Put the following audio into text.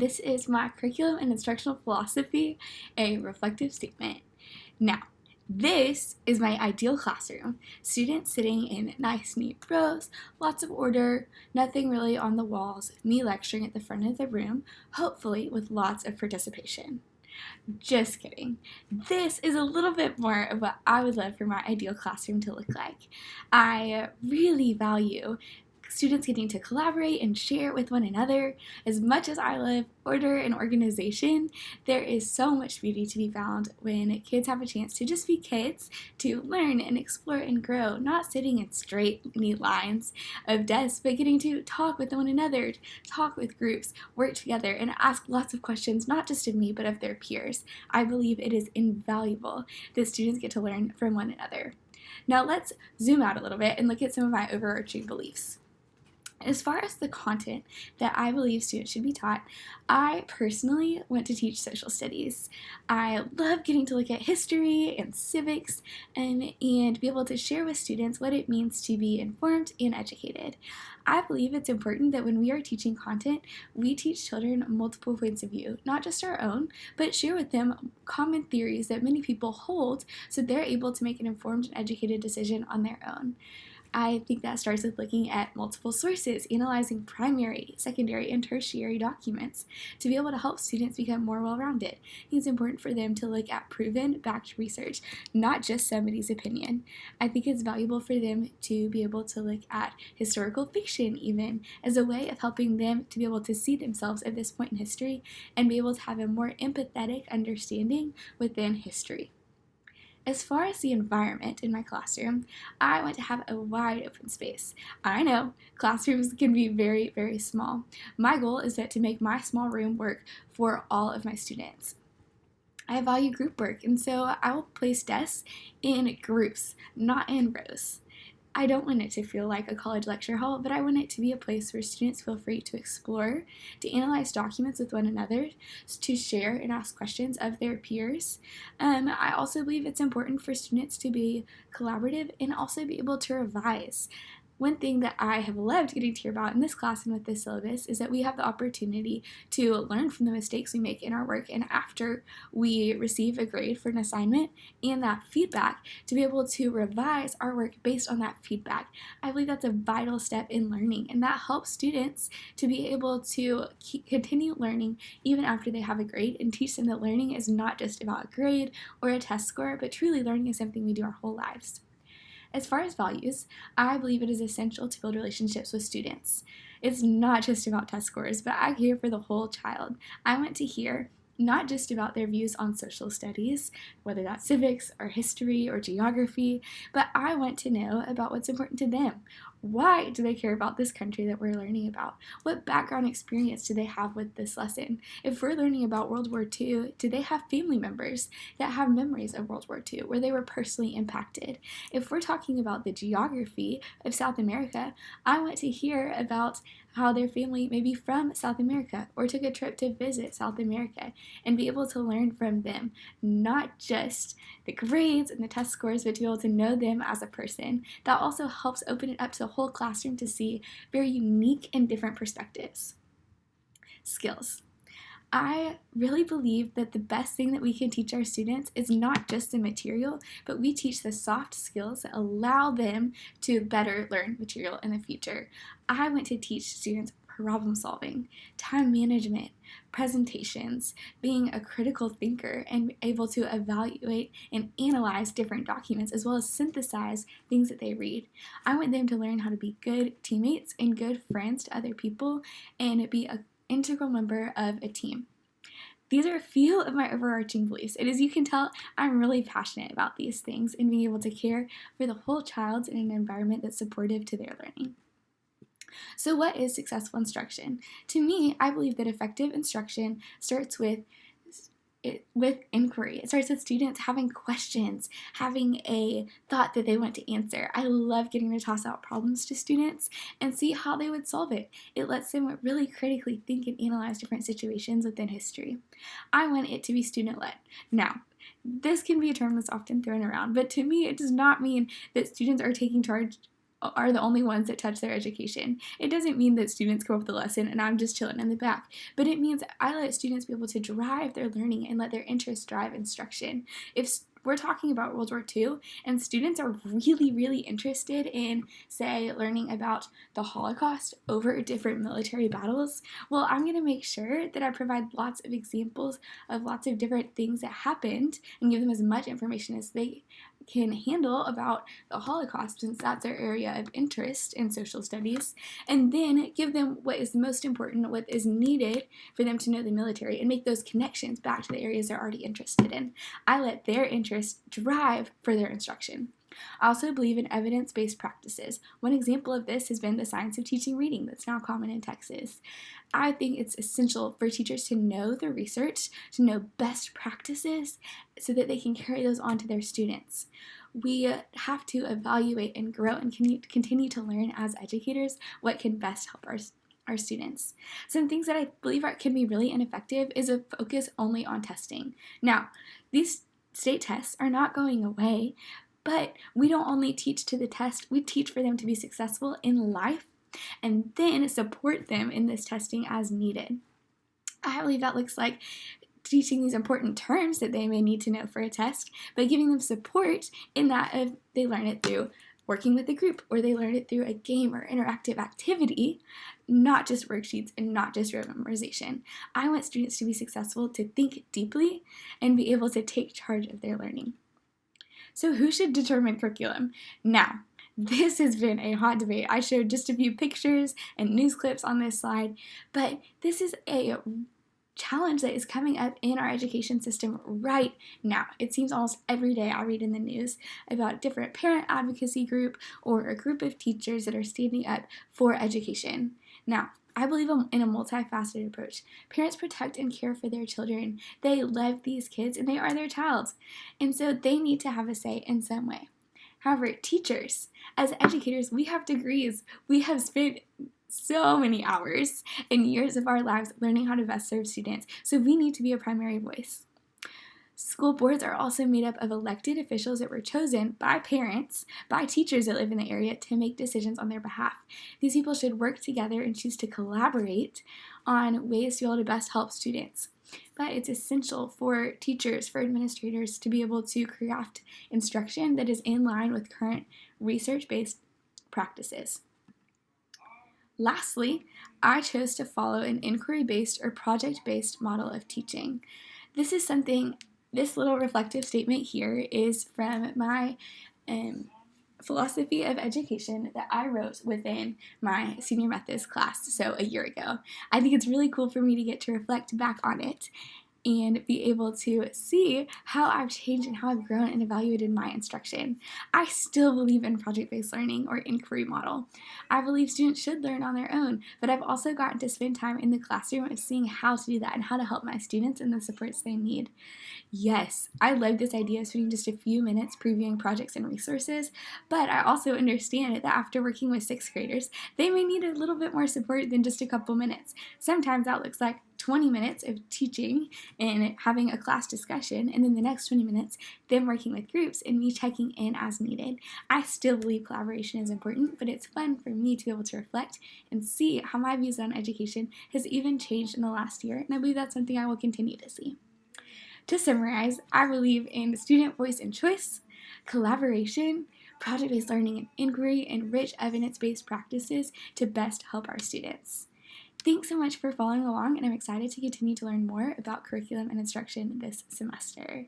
This is my curriculum and instructional philosophy, a reflective statement. Now, this is my ideal classroom. Students sitting in nice, neat rows, lots of order, nothing really on the walls, me lecturing at the front of the room, hopefully with lots of participation. Just kidding. This is a little bit more of what I would love for my ideal classroom to look like. I really value students getting to collaborate and share with one another. As much as I love order and organization, there is so much beauty to be found when kids have a chance to just be kids, to learn and explore and grow, not sitting in straight, neat lines of desks, but getting to talk with one another, talk with groups, work together, and ask lots of questions, not just of me, but of their peers. I believe it is invaluable that students get to learn from one another. Now let's zoom out a little bit and look at some of my overarching beliefs. As far as the content that I believe students should be taught, I personally want to teach social studies. I love getting to look at history and civics and be able to share with students what it means to be informed and educated. I believe it's important that when we are teaching content, we teach children multiple points of view, not just our own, but share with them common theories that many people hold so they're able to make an informed and educated decision on their own. I think that starts with looking at multiple sources, analyzing primary, secondary, and tertiary documents to be able to help students become more well-rounded. I think it's important for them to look at proven, backed research, not just somebody's opinion. I think it's valuable for them to be able to look at historical fiction even as a way of helping them to be able to see themselves at this point in history and be able to have a more empathetic understanding within history. As far as the environment in my classroom, I want to have a wide open space. I know classrooms can be very, very small. My goal is to make my small room work for all of my students. I value group work, and so I will place desks in groups, not in rows. I don't want it to feel like a college lecture hall, but I want it to be a place where students feel free to explore, to analyze documents with one another, to share and ask questions of their peers. I also believe it's important for students to be collaborative and also be able to revise. One thing that I have loved getting to hear about in this class and with this syllabus is that we have the opportunity to learn from the mistakes we make in our work, and after we receive a grade for an assignment and that feedback, to be able to revise our work based on that feedback. I believe that's a vital step in learning, and that helps students to be able to continue learning even after they have a grade, and teach them that learning is not just about a grade or a test score, but truly learning is something we do our whole lives. As far as values, I believe it is essential to build relationships with students. It's not just about test scores, but I care for the whole child. I want to hear not just about their views on social studies, whether that's civics or history or geography, but I want to know about what's important to them. Why do they care about this country that we're learning about? What background experience do they have with this lesson? If we're learning about World War II, do they have family members that have memories of World War II where they were personally impacted? If we're talking about the geography of South America, I want to hear about how their family may be from South America or took a trip to visit South America and be able to learn from them, not just the grades and the test scores, but to be able to know them as a person. That also helps open it up to the whole classroom to see very unique and different perspectives. Skills. I really believe that the best thing that we can teach our students is not just the material, but we teach the soft skills that allow them to better learn material in the future. I want to teach students problem solving, time management, presentations, being a critical thinker, and able to evaluate and analyze different documents as well as synthesize things that they read. I want them to learn how to be good teammates and good friends to other people and be an integral member of a team. These are a few of my overarching beliefs, and as you can tell, I'm really passionate about these things and being able to care for the whole child in an environment that's supportive to their learning. So what is successful instruction? To me, I believe that effective instruction starts with inquiry. It starts with students having questions, having a thought that they want to answer. I love getting to toss out problems to students and see how they would solve it. It lets them really critically think and analyze different situations within history. I want it to be student-led. Now, this can be a term that's often thrown around, but to me, it does not mean that students are taking charge are the only ones that touch their education. It doesn't mean that students come up with the lesson and I'm just chilling in the back, but it means I let students be able to drive their learning and let their interests drive instruction. If we're talking about World War II and students are really, really interested in, say, learning about the Holocaust over different military battles, well, I'm going to make sure that I provide lots of examples of lots of different things that happened and give them as much information as they can handle about the Holocaust, since that's their area of interest in social studies, and then give them what is most important, what is needed for them to know the military, and make those connections back to the areas they're already interested in. I let their interest drive for their instruction. I also believe in evidence-based practices. One example of this has been the science of teaching reading that's now common in Texas. I think it's essential for teachers to know the research, to know best practices, so that they can carry those on to their students. We have to evaluate and grow and continue to learn as educators what can best help our students. Some things that I believe can be really ineffective is a focus only on testing. Now, these state tests are not going away, but we don't only teach to the test, we teach for them to be successful in life and then support them in this testing as needed. I believe that looks like teaching these important terms that they may need to know for a test, but giving them support in that if they learn it through working with a group or they learn it through a game or interactive activity, not just worksheets and not just rote memorization. I want students to be successful, to think deeply, and be able to take charge of their learning. So who should determine curriculum? Now, this has been a hot debate. I showed just a few pictures and news clips on this slide, but this is a challenge that is coming up in our education system right now. It seems almost every day I read in the news about a different parent advocacy group or a group of teachers that are standing up for education. Now, I believe in a multifaceted approach. Parents protect and care for their children. They love these kids and they are their child. And so they need to have a say in some way. However, teachers, as educators, we have degrees. We have spent so many hours and years of our lives learning how to best serve students, so we need to be a primary voice. School boards are also made up of elected officials that were chosen by parents, by teachers that live in the area to make decisions on their behalf. These people should work together and choose to collaborate on ways to be able to best help students. But it's essential for teachers, for administrators to be able to craft instruction that is in line with current research-based practices. Lastly, I chose to follow an inquiry-based or project-based model of teaching. This little reflective statement here is from my philosophy of education that I wrote within my senior methods class, so a year ago. I think it's really cool for me to get to reflect back on it and be able to see how I've changed and how I've grown and evaluated my instruction. I still believe in project-based learning or inquiry model. I believe students should learn on their own, but I've also gotten to spend time in the classroom of seeing how to do that and how to help my students and the supports they need. Yes, I love this idea of spending just a few minutes previewing projects and resources, but I also understand that after working with 6th graders, they may need a little bit more support than just a couple minutes. Sometimes that looks like 20 minutes of teaching and having a class discussion, and then the next 20 minutes, them working with groups and me checking in as needed. I still believe collaboration is important, but it's fun for me to be able to reflect and see how my views on education has even changed in the last year, and I believe that's something I will continue to see. To summarize, I believe in student voice and choice, collaboration, project-based learning and inquiry, and rich evidence-based practices to best help our students. Thanks so much for following along, and I'm excited to continue to learn more about curriculum and instruction this semester.